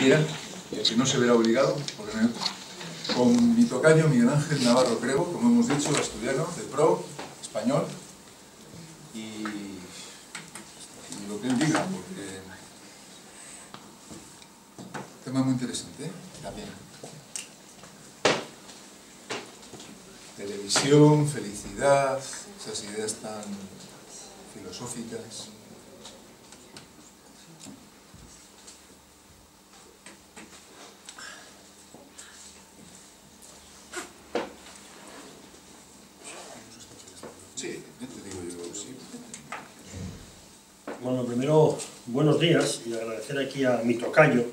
quiera, y al que no se verá obligado, porque no, con mi tocayo Miguel Ángel Navarro Crego, como hemos dicho, asturiano, de pro, español, y lo que él diga, porque tema muy interesante, ¿eh? También. Televisión, felicidad, esas ideas tan filosóficas. Sí, te digo yo, sí. Bueno, primero, buenos días y agradecer aquí a mi tocayo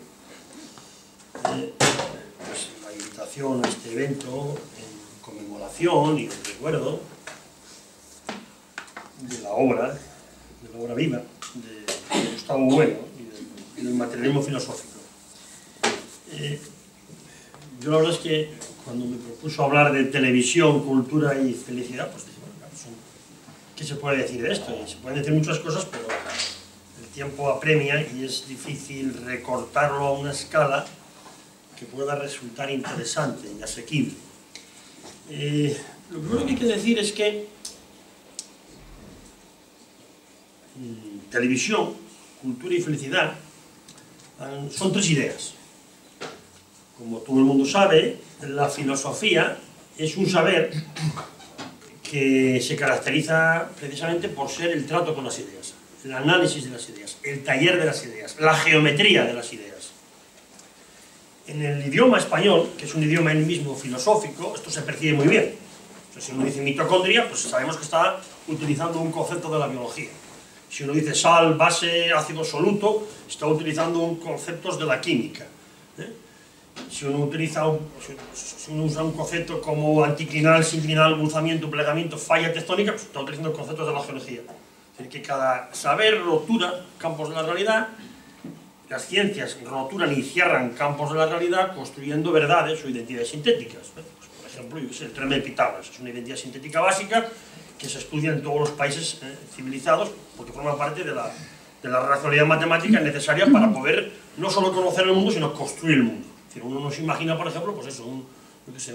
pues, la invitación a este evento en conmemoración y en recuerdo de la obra viva de Gustavo Bueno y del materialismo filosófico. Yo la verdad es que cuando me propuso hablar de televisión, cultura y felicidad, pues dije, bueno, claro, ¿qué se puede decir de esto? Y se pueden decir muchas cosas, pero el tiempo apremia y es difícil recortarlo a una escala que pueda resultar interesante y asequible. Lo primero que hay que decir es que televisión, cultura y felicidad son tres ideas. Como todo el mundo sabe, la filosofía es un saber que se caracteriza precisamente por ser el trato con las ideas, el análisis de las ideas, el taller de las ideas, la geometría de las ideas. En el idioma español, que es un idioma en mismo filosófico, esto se percibe muy bien. Entonces, si uno dice mitocondria, pues sabemos que está utilizando un concepto de la biología. Si uno dice sal, base, ácido, soluto, está utilizando conceptos de la química. Si uno usa un concepto como anticlinal, sinclinal, cruzamiento, plegamiento, falla tectónica, pues está utilizando conceptos de la geología. Es decir, que cada saber rotura campos de la realidad, las ciencias roturan y cierran campos de la realidad construyendo verdades o identidades sintéticas. Pues, por ejemplo, el teorema de Pitágoras es una identidad sintética básica que se estudia en todos los países civilizados porque forma parte de la racionalidad matemática necesaria para poder no solo conocer el mundo, sino construir el mundo. Es decir, uno no se imagina, por ejemplo, pues eso, un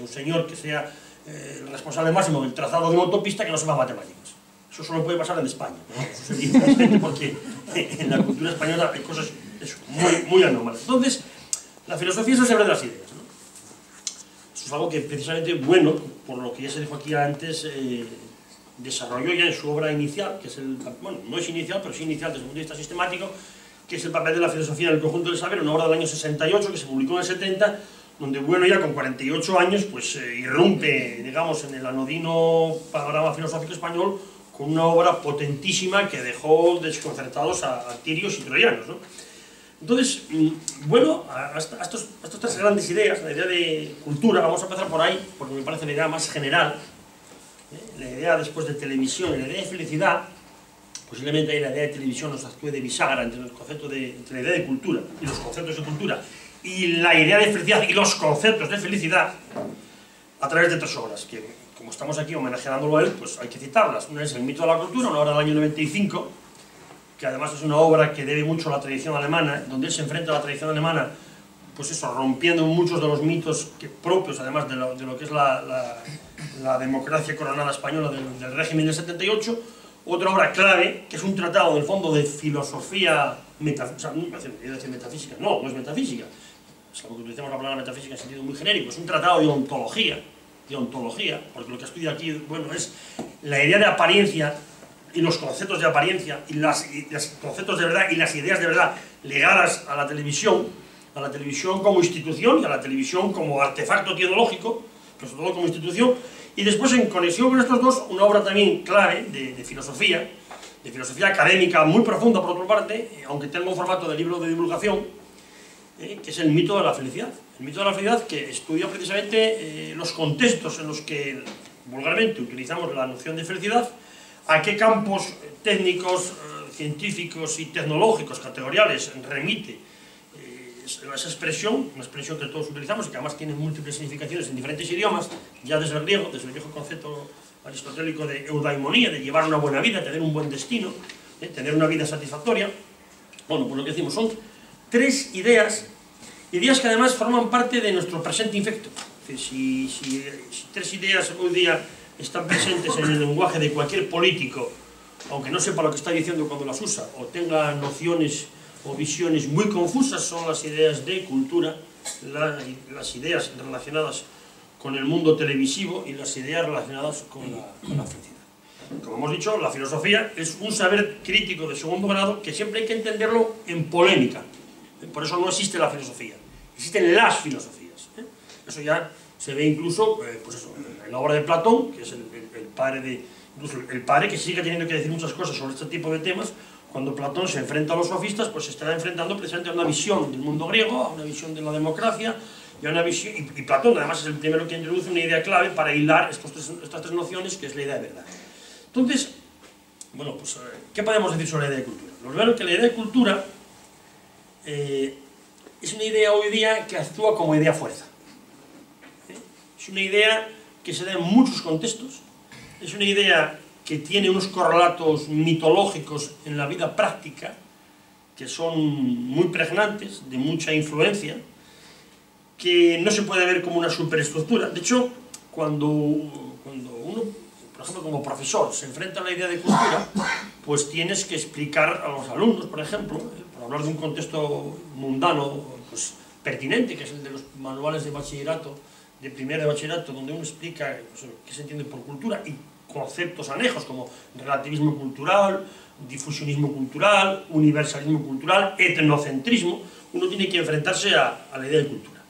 señor que sea el responsable máximo del trazado de una autopista que no sepa matemáticas. Eso solo puede pasar en España, ¿no? Eso sería interesante porque en la cultura española hay cosas muy anómalas. Entonces, la filosofía es el saber de las ideas, ¿no? Eso es algo que precisamente Bueno, por lo que ya se dijo aquí antes, desarrolló ya en su obra inicial, que es bueno, no es inicial, pero sí inicial desde el punto de vista sistemático, que es el papel de la filosofía en el conjunto del saber, una obra del año 68 que se publicó en el 70, donde Bueno ya con 48 años pues irrumpe, digamos, en el anodino panorama filosófico español con una obra potentísima que dejó desconcertados a tirios y troyanos, ¿no? Entonces, bueno, a estas tres grandes ideas, la idea de cultura, vamos a empezar por ahí, porque me parece la idea más general, la idea después de televisión y la idea de felicidad. Posiblemente ahí la idea de televisión nos actúe de bisagra entre la idea de cultura y los conceptos de cultura y la idea de felicidad y los conceptos de felicidad a través de tres obras que, como estamos aquí homenajeándolo a él, pues hay que citarlas. Una es El mito de la cultura, una obra del año 95, que además es una obra que debe mucho a la tradición alemana, donde él se enfrenta a la tradición alemana, pues eso, rompiendo muchos de los mitos propios, además de lo que es la democracia coronada española del régimen del 78. Otra obra clave, que es un tratado, en el fondo, de filosofía metafísica, no es metafísica, es algo que utilizamos la palabra metafísica en sentido muy genérico, es un tratado de ontología, porque lo que estudia aquí, bueno, es la idea de apariencia y los conceptos de apariencia y los conceptos de verdad y las ideas de verdad ligadas a la televisión como institución y a la televisión como artefacto tecnológico, pero sobre todo como institución. Y después, en conexión con estos dos, una obra también clave de filosofía académica muy profunda por otra parte, aunque tenga un formato de libro de divulgación, que es El mito de la felicidad. El mito de la felicidad que estudia precisamente los contextos en los que vulgarmente utilizamos la noción de felicidad, a qué campos técnicos, científicos y tecnológicos, categoriales, remite esa expresión, una expresión que todos utilizamos y que además tiene múltiples significaciones en diferentes idiomas, ya desde el viejo concepto aristotélico de eudaimonía, de llevar una buena vida, tener un buen destino, tener una vida satisfactoria. Bueno, pues lo que decimos son tres ideas Ideas que además forman parte de nuestro presente infecto. Es decir, si tres ideas hoy día están presentes en el lenguaje de cualquier político, aunque no sepa lo que está diciendo cuando las usa, o tenga nociones o visiones muy confusas, son las ideas de cultura, las ideas relacionadas con el mundo televisivo y las ideas relacionadas con la felicidad. Como hemos dicho, la filosofía es un saber crítico de segundo grado que siempre hay que entenderlo en polémica. Por eso no existe la filosofía, existen las filosofías. Eso ya se ve incluso pues eso, en la obra de Platón, que es el padre que sigue teniendo que decir muchas cosas sobre este tipo de temas. Cuando Platón se enfrenta a los sofistas, pues se estará enfrentando precisamente a una visión del mundo griego, a una visión de la democracia, y a una visión, y Platón además es el primero que introduce una idea clave para hilar estas tres nociones, que es la idea de verdad. Entonces, bueno, pues, ¿qué podemos decir sobre la idea de cultura? Lo primero es que la idea de cultura es una idea hoy día que actúa como idea fuerza. Es una idea que se da en muchos contextos, es una idea que tiene unos correlatos mitológicos en la vida práctica que son muy pregnantes, de mucha influencia, que no se puede ver como una superestructura. De hecho, cuando uno, por ejemplo, como profesor, se enfrenta a la idea de cultura, pues tienes que explicar a los alumnos, por ejemplo, por hablar de un contexto mundano, pues pertinente, que es el de los manuales de bachillerato, de primero de bachillerato, donde uno explica pues, qué se entiende por cultura y conceptos anejos como relativismo cultural, difusionismo cultural, universalismo cultural, etnocentrismo. Uno tiene que enfrentarse a la idea de cultura.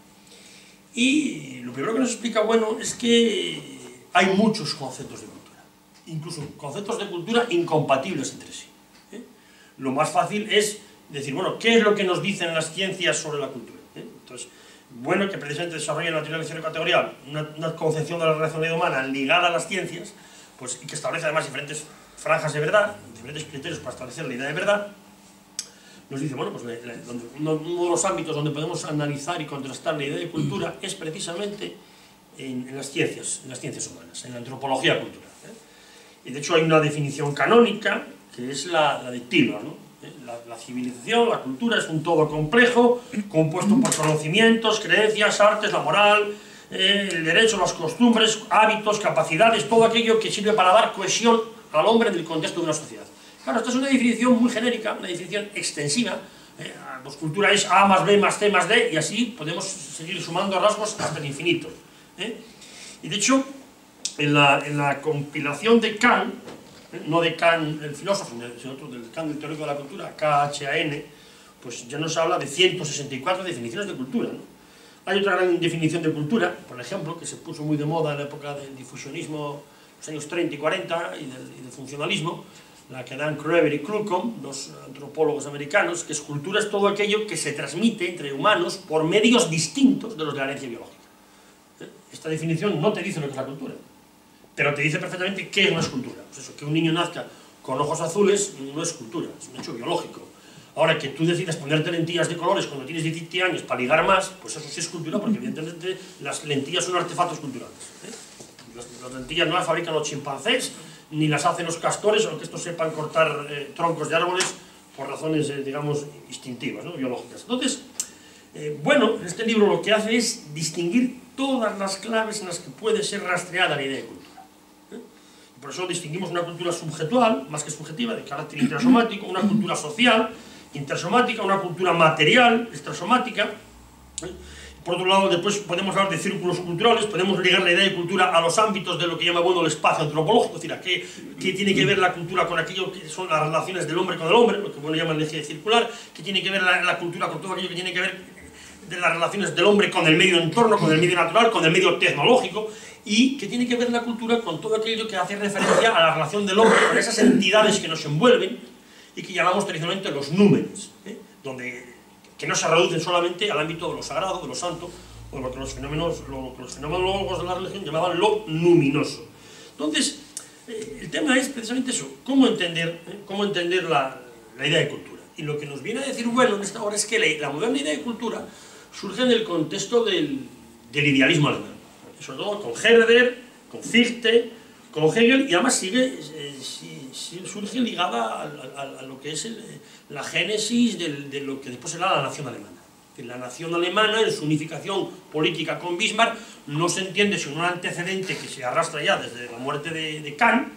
Y lo primero que nos explica, bueno, es que hay muchos conceptos de cultura, incluso conceptos de cultura incompatibles entre sí. Lo más fácil es decir, bueno, ¿qué es lo que nos dicen las ciencias sobre la cultura? Entonces, bueno, que precisamente desarrollen la teoría lecciono-categorial, una concepción de la racionalidad humana ligada a las ciencias, pues, y que establece además diferentes franjas de verdad, diferentes criterios para establecer la idea de verdad, nos dice, bueno, pues uno de los ámbitos donde podemos analizar y contrastar la idea de cultura es precisamente en las ciencias humanas, en la antropología cultural. Y de hecho hay una definición canónica que es la de Tilman, ¿no? La civilización, la cultura es un todo complejo, compuesto por conocimientos, creencias, artes, la moral, el derecho, las costumbres, hábitos, capacidades, todo aquello que sirve para dar cohesión al hombre en el contexto de una sociedad. Claro, esta es una definición muy genérica, una definición extensiva. Pues cultura es A más B más C más D, y así podemos seguir sumando rasgos hasta el infinito. Y de hecho, en la compilación de Kant, no de Kant el filósofo, sino del Kant el teórico de la cultura, K-H-A-N, pues ya nos habla de 164 definiciones de cultura, ¿no? Hay otra gran definición de cultura, por ejemplo, que se puso muy de moda en la época del difusionismo, los años 30 y 40, y del funcionalismo, la que dan Kreber y Kluckhoff, dos antropólogos americanos, que es cultura es todo aquello que se transmite entre humanos por medios distintos de los de la herencia biológica. Esta definición no te dice lo que es la cultura, pero te dice perfectamente qué no es cultura. Pues eso, que un niño nazca con ojos azules no es cultura, es un hecho biológico. Ahora, que tú decidas ponerte lentillas de colores cuando tienes 17 años para ligar más, pues eso sí es cultura, porque evidentemente las lentillas son artefactos culturales. Las lentillas no las fabrican los chimpancés, ni las hacen los castores, aunque estos sepan cortar troncos de árboles por razones, digamos, instintivas, ¿no? Biológicas. Entonces, bueno, este libro lo que hace es distinguir todas las claves en las que puede ser rastreada la idea de cultura. Por eso distinguimos una cultura subjetual, más que subjetiva, de carácter intrasomático, una cultura social, intersomática, una cultura material, extrasomática. Por otro lado, después podemos hablar de círculos culturales, podemos ligar la idea de cultura a los ámbitos de lo que llama bueno el espacio antropológico, es decir, a qué tiene que ver la cultura con aquello que son las relaciones del hombre con el hombre, lo que bueno llaman el eje circular, qué tiene que ver la cultura con todo aquello que tiene que ver de las relaciones del hombre con el medio entorno, con el medio natural, con el medio tecnológico, y qué tiene que ver la cultura con todo aquello que hace referencia a la relación del hombre con esas entidades que nos envuelven y que llamamos tradicionalmente los númenes, que no se reducen solamente al ámbito de lo sagrado, de lo santo, o lo que los fenomenólogos de la religión llamaban lo luminoso. Entonces, el tema es precisamente eso, cómo entender la idea de cultura. Y lo que nos viene a decir bueno en esta hora es que la moderna idea de cultura surge en el contexto del idealismo alemán, sobre todo con Herder, con Fichte, con Hegel, y además surge ligada a lo que es la génesis de lo que después será la nación alemana. La nación alemana, en su unificación política con Bismarck, no se entiende sin un antecedente que se arrastra ya desde la muerte de Kant,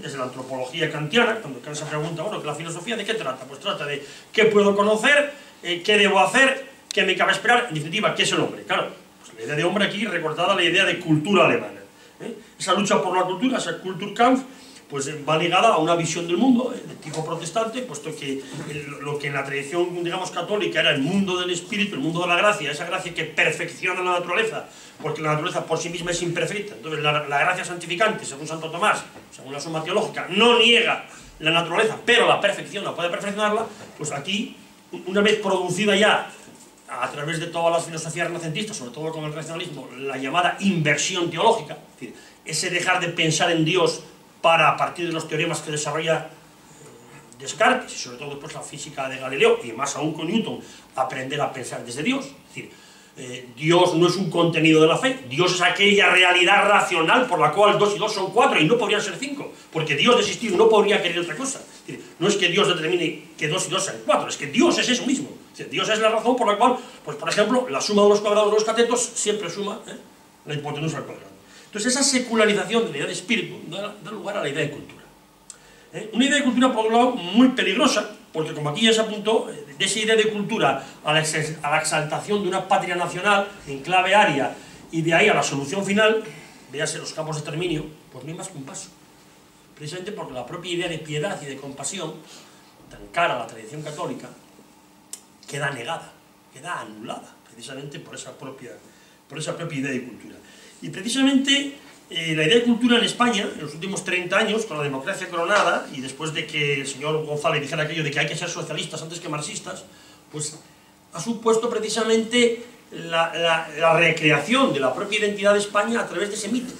desde la antropología kantiana, cuando Kant se pregunta, bueno, que la filosofía ¿de qué trata? Pues trata de qué puedo conocer, qué debo hacer, qué me cabe esperar, en definitiva, qué es el hombre. Claro, pues la idea de hombre aquí recortada a la idea de cultura alemana. Esa lucha por la cultura, esa Kulturkampf, pues va ligada a una visión del mundo de tipo protestante, puesto que lo que en la tradición, digamos, católica era el mundo del espíritu, el mundo de la gracia, esa gracia que perfecciona la naturaleza, porque la naturaleza por sí misma es imperfecta. Entonces la gracia santificante, según Santo Tomás, según la suma teológica, no niega la naturaleza, pero la perfecciona, puede perfeccionarla. Pues aquí, una vez producida ya a través de todas las filosofías renacentistas, sobre todo con el racionalismo, la llamada inversión teológica, es decir, ese dejar de pensar en Dios para, a partir de los teoremas que desarrolla Descartes, y sobre todo después la física de Galileo, y más aún con Newton, aprender a pensar desde Dios. Es decir, Dios no es un contenido de la fe, Dios es aquella realidad racional por la cual 2 y 2 son 4 y no podrían ser 5, porque Dios de existir no podría querer otra cosa. Es decir, no es que Dios determine que 2 y 2 sean 4, es que Dios es eso mismo. Es decir, Dios es la razón por la cual, pues por ejemplo, la suma de los cuadrados de los catetos siempre suma la hipotenusa al cuadrado. Entonces esa secularización de la idea de espíritu da lugar a la idea de cultura. Una idea de cultura, por un lado, muy peligrosa, porque como aquí ya se apuntó, de esa idea de cultura a la exaltación de una patria nacional en clave aria y de ahí a la solución final, véase los campos de exterminio, pues no hay más que un paso. Precisamente porque la propia idea de piedad y de compasión, tan cara a la tradición católica, queda negada, queda anulada, precisamente por esa propia idea de cultura. Y precisamente la idea de cultura en España, en los últimos 30 años, con la democracia coronada, y después de que el señor González dijera aquello de que hay que ser socialistas antes que marxistas, pues ha supuesto precisamente la recreación de la propia identidad de España a través de ese mito,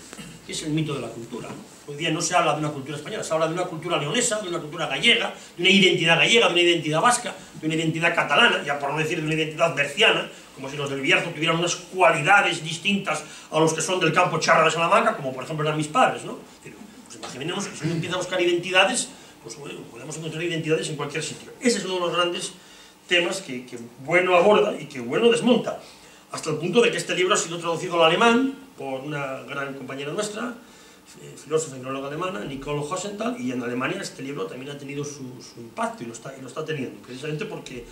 que es el mito de la cultura, ¿no? Hoy día no se habla de una cultura española, se habla de una cultura leonesa, de una cultura gallega, de una identidad gallega, de una identidad vasca, de una identidad catalana, ya por no decir de una identidad berciana, como si los del Bierzo tuvieran unas cualidades distintas a los que son del campo charra de Salamanca, como por ejemplo eran mis padres, ¿no? Pues imaginemos que si uno empieza a buscar identidades, pues bueno, podemos encontrar identidades en cualquier sitio. Ese es uno de los grandes temas que Bueno aborda y que Bueno desmonta, hasta el punto de que este libro ha sido traducido al alemán por una gran compañera nuestra, filósofa y filóloga alemana, Nicole Hossenthal, y en Alemania este libro también ha tenido su impacto y lo está teniendo, precisamente porque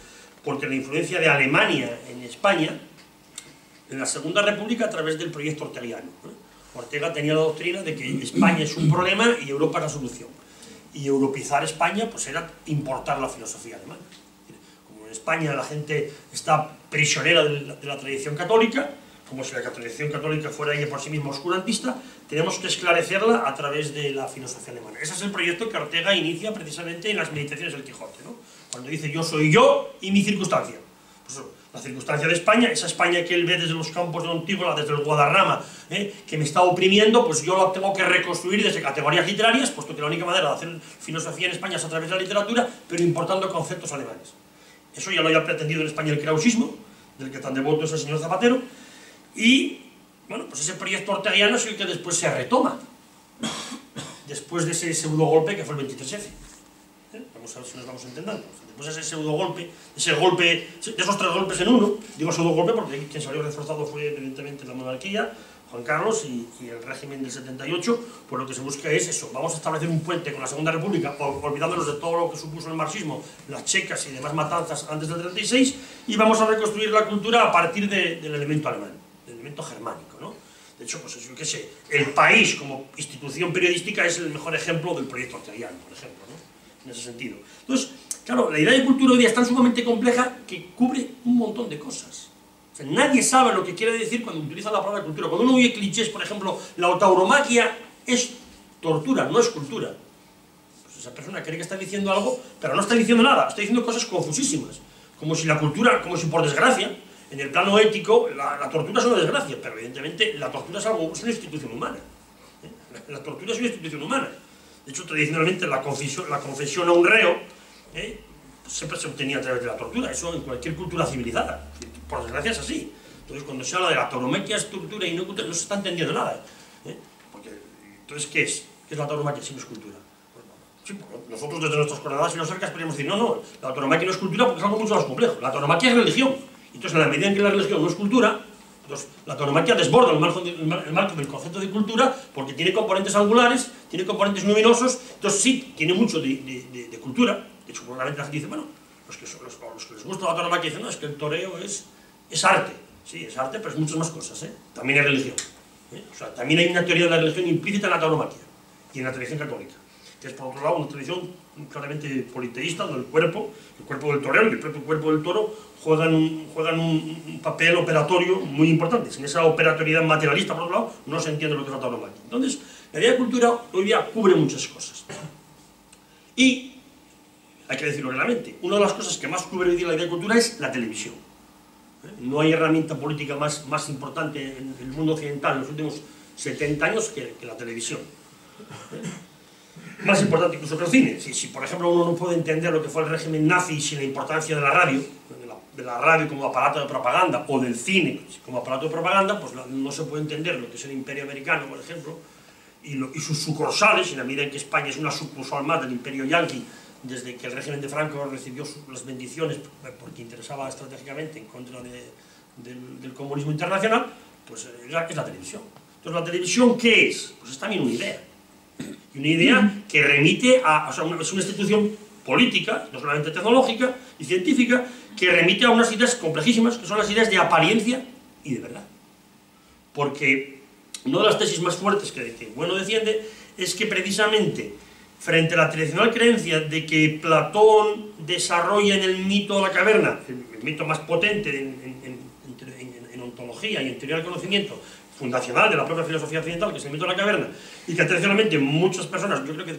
la influencia de Alemania en España, en la Segunda República, a través del proyecto orteguiano. Ortega tenía la doctrina de que España es un problema y Europa es la solución. Y europizar España pues era importar la filosofía alemana. Como en España la gente está prisionera de la tradición católica, como si la tradición católica fuera ella por sí misma oscurantista, tenemos que esclarecerla a través de la filosofía alemana. Ese es el proyecto que Ortega inicia precisamente en las Meditaciones del Quijote, ¿no? Cuando dice yo soy yo y mi circunstancia. Pues la circunstancia de España, esa España que él ve desde los campos de Antígona, desde el Guadarrama, que me está oprimiendo, pues yo la tengo que reconstruir desde categorías literarias, puesto que la única manera de hacer filosofía en España es a través de la literatura, pero importando conceptos alemanes. Eso ya lo había pretendido en España el krausismo, del que tan devoto es el señor Zapatero, y bueno, pues ese proyecto orteguiano es el que después se retoma, después de ese pseudo golpe que fue el 23F. Vamos a ver si nos vamos entendiendo. Después de ese pseudo golpe, de esos 3 golpes en uno, digo pseudo golpe porque quien salió reforzado fue evidentemente la monarquía, Juan Carlos y el régimen del 78, pues lo que se busca es eso, vamos a establecer un puente con la Segunda República, olvidándonos de todo lo que supuso el marxismo, las checas y demás matanzas antes del 36, y vamos a reconstruir la cultura a partir del elemento alemán, del elemento germánico, ¿no? De hecho, pues yo qué sé, El País como institución periodística es el mejor ejemplo del proyecto orteguiano, por ejemplo, ¿no? En ese sentido. Entonces, claro, la idea de cultura hoy día es tan sumamente compleja que cubre un montón de cosas. O sea, nadie sabe lo que quiere decir cuando utiliza la palabra cultura. Cuando uno oye clichés, por ejemplo, la tauromaquia es tortura, no es cultura. Pues esa persona cree que está diciendo algo, pero no está diciendo nada, está diciendo cosas confusísimas. Como si la cultura, como si por desgracia, en el plano ético, la tortura es una desgracia, pero evidentemente la tortura es una institución humana. La tortura es una institución humana. De hecho, tradicionalmente la confesión a un reo siempre se obtenía a través de la tortura, eso en cualquier cultura civilizada. Por desgracia es así. Entonces, cuando se habla de la tauromaquia es tortura y no cultura, no se está entendiendo nada. Porque, entonces, ¿qué es? ¿Qué es la tauromaquia si no es cultura? Sí, nosotros desde nuestras coordenadas filosóficas podríamos decir, no, la tauromaquia no es cultura porque es algo mucho más complejo. La tauromaquia es religión. Entonces, en la medida en que la religión no es cultura, entonces, la tauromaquia desborda el marco del concepto de cultura porque tiene componentes angulares, tiene componentes luminosos, entonces sí, tiene mucho de cultura. De hecho, probablemente la gente dice, bueno, los que les gusta la tauromaquia dicen, no, es que el toreo es arte. Sí, es arte, pero es muchas más cosas, ¿eh? También es religión. O sea, también hay una teoría de la religión implícita en la tauromaquia y en la tradición católica, que es, por otro lado, una tradición claramente politeísta, donde el cuerpo del torero y el propio cuerpo del toro juegan un papel operatorio muy importante. Sin esa operatoriedad materialista, por otro lado, no se entiende lo que es la tauromaquia. Entonces, la idea de cultura hoy día cubre muchas cosas. Y, hay que decirlo claramente, una de las cosas que más cubre hoy día la idea de cultura es la televisión. No hay herramienta política más importante en el mundo occidental en los últimos 70 años que la televisión. Más importante incluso que el cine. Si por ejemplo uno no puede entender lo que fue el régimen nazi sin la importancia de la radio como aparato de propaganda, o del cine como aparato de propaganda, pues no se puede entender lo que es el imperio americano, por ejemplo, y sus sucursales, en la medida en que España es una sucursal más del imperio yanqui, desde que el régimen de Franco recibió las bendiciones porque interesaba estratégicamente en contra del comunismo internacional, pues es la televisión. Entonces, ¿la televisión qué es? Pues es también una idea. Y una idea que remite a... O sea, es una institución política, no solamente tecnológica y científica, que remite a unas ideas complejísimas, que son las ideas de apariencia y de verdad. Porque una de las tesis más fuertes que Bueno defiende es que precisamente frente a la tradicional creencia de que Platón desarrolla en el mito de la caverna, el mito más potente en ontología y en teoría del conocimiento, fundacional de la propia filosofía occidental, que es el mito de la caverna, y que tradicionalmente muchas personas, yo creo que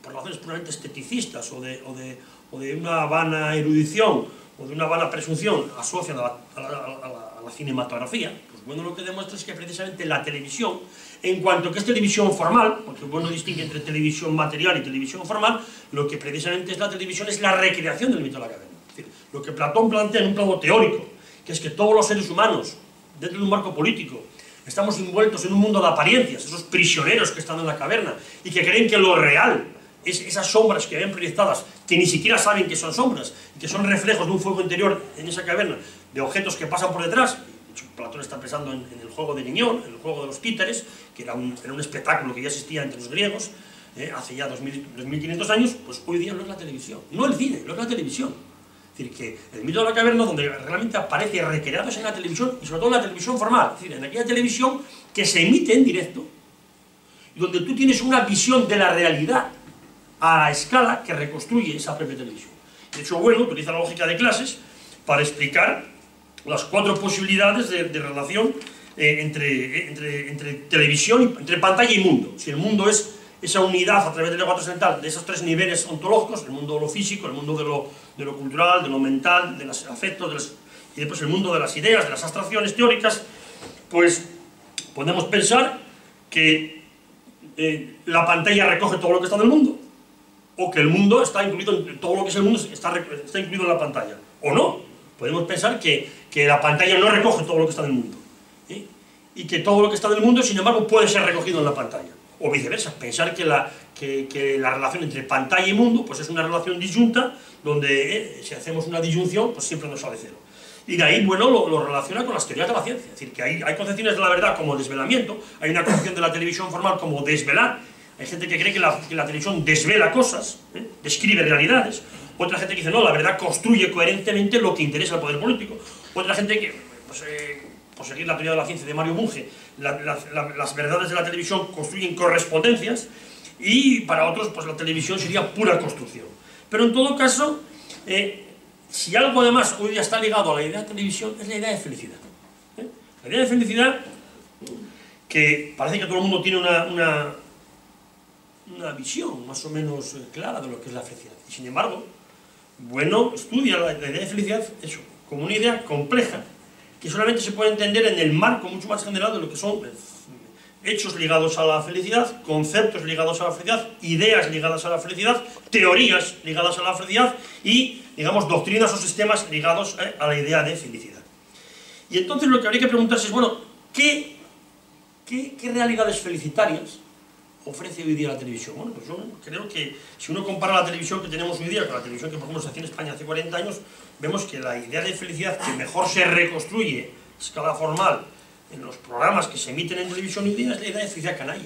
por razones puramente esteticistas o de una vana erudición o de una vana presunción, asocian a la cinematografía, pues Bueno lo que demuestra es que precisamente la televisión, en cuanto que es televisión formal, porque Bueno distingue entre televisión material y televisión formal, lo que precisamente es la televisión es la recreación del mito de la caverna. Es decir, lo que Platón plantea en un plano teórico, que es que todos los seres humanos, dentro de un marco político, estamos envueltos en un mundo de apariencias, esos prisioneros que están en la caverna y que creen que lo real es esas sombras que ven proyectadas, que ni siquiera saben que son sombras, y que son reflejos de un fuego interior en esa caverna, de objetos que pasan por detrás. De hecho, Platón está pensando en el juego de Niñón, en el juego de los títeres, que era un espectáculo que ya existía entre los griegos, hace ya 2500 años. Pues hoy día no es la televisión, no el cine, no es la televisión. Es decir, que el mito de la caverna, donde realmente aparece recreado es en la televisión, y sobre todo en la televisión formal, es decir, en aquella televisión que se emite en directo, y donde tú tienes una visión de la realidad a la escala que reconstruye esa propia televisión. De hecho, Bueno utiliza la lógica de clases para explicar las 4 posibilidades de relación entre televisión, entre pantalla y mundo. Si el mundo es esa unidad a través del ego trascendental de esos 3 niveles ontológicos, el mundo de lo físico, el mundo de lo cultural, de lo mental, de los afectos, y después el mundo de las ideas, de las abstracciones teóricas, pues podemos pensar que la pantalla recoge todo lo que está en el mundo, o que el mundo está incluido en todo lo que es el mundo, está incluido en la pantalla, o no. Podemos pensar que la pantalla no recoge todo lo que está en el mundo, y que todo lo que está en el mundo, sin embargo, puede ser recogido en la pantalla. O viceversa, pensar que la relación entre pantalla y mundo pues es una relación disyunta, donde si hacemos una disyunción, pues siempre nos sale cero. Y de ahí, Bueno, lo relaciona con las teorías de la ciencia. Es decir, que hay concepciones de la verdad como desvelamiento, hay una concepción de la televisión formal como desvelar. Hay gente que cree que la televisión desvela cosas, describe realidades. Otra gente que dice, no, la verdad construye coherentemente lo que interesa al poder político. Otra gente que, por seguir la teoría de la ciencia de Mario Bunge, las verdades de la televisión construyen correspondencias, y para otros pues la televisión sería pura construcción. Pero en todo caso, si algo además hoy día está ligado a la idea de televisión, es la idea de felicidad. La idea de felicidad, que parece que todo el mundo tiene una visión más o menos clara de lo que es la felicidad. Y sin embargo, Bueno estudia la idea de felicidad eso, como una idea compleja, que solamente se puede entender en el marco mucho más general de lo que son hechos ligados a la felicidad, conceptos ligados a la felicidad, ideas ligadas a la felicidad, teorías ligadas a la felicidad y, digamos, doctrinas o sistemas ligados a la idea de felicidad. Y entonces lo que habría que preguntarse es, bueno, ¿qué realidades felicitarias ofrece hoy día la televisión? Bueno, pues yo creo que si uno compara la televisión que tenemos hoy día con la televisión que por ejemplo se hacía en España hace 40 años, vemos que la idea de felicidad que mejor se reconstruye a escala formal en los programas que se emiten en televisión hoy día es la idea de felicidad canalla.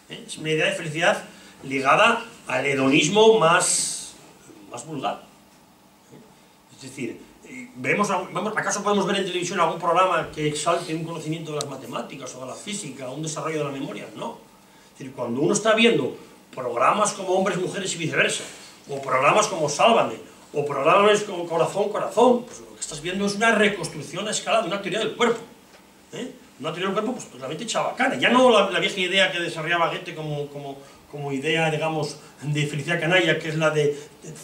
Es una idea de felicidad ligada al hedonismo más vulgar. Es decir, ¿acaso podemos ver en televisión algún programa que exalte un conocimiento de las matemáticas o de la física, un desarrollo de la memoria? No. Es decir, cuando uno está viendo programas como Hombres, Mujeres y Viceversa, o programas como Sálvame, o programas como Corazón, Corazón, pues lo que estás viendo es una reconstrucción a escala de una teoría del cuerpo. Una teoría del cuerpo pues totalmente chabacana. Ya no la vieja idea que desarrollaba Goethe como idea, digamos, de felicidad canalla, que es la de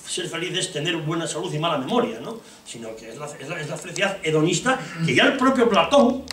ser feliz es tener buena salud y mala memoria, ¿no? Sino que es la felicidad hedonista que ya el propio Platón